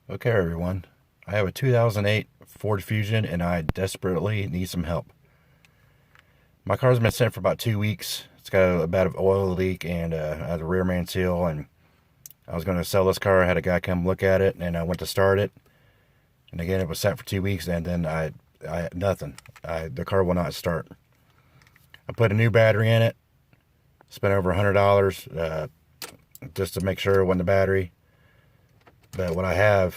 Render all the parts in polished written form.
Okay, everyone. I have a 2008 Ford Fusion and I desperately need some help. My car's been sitting for about 2 weeks. It's got a bit of oil leak and has a rear main seal. And I was going to sell this car. I had a guy come look at it and I went to start it. And again, it was sat for 2 weeks and then nothing. The car will not start. I put a new battery in it. Spent over $100 just to make sure it wasn't the battery. But what I have,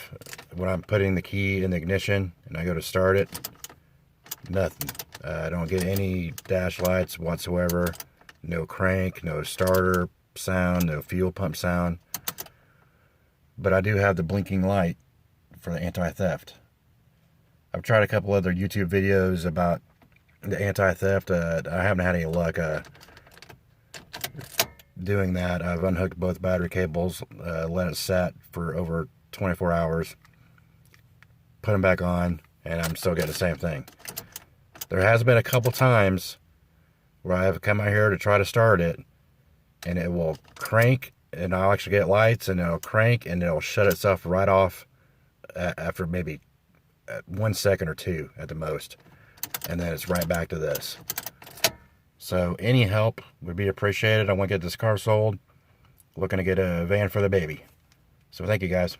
when I'm putting the key in the ignition and I go to start it, nothing. I don't get any dash lights whatsoever. No crank, no starter sound, no fuel pump sound. But I do have the blinking light for the anti-theft. I've tried a couple other YouTube videos about the anti-theft. I haven't had any luck doing that. I've unhooked both battery cables, let it set for over 24 hours, put them back on, and I'm still getting the same thing. There has been a couple times where I have come out here to try to start it, and it will crank, and I'll actually get lights, and it'll crank, and it'll shut itself right off after maybe 1 second or two at the most, and then it's right back to this. So any help would be appreciated. I want to get this car sold. Looking to get a van for the baby. So thank you, guys.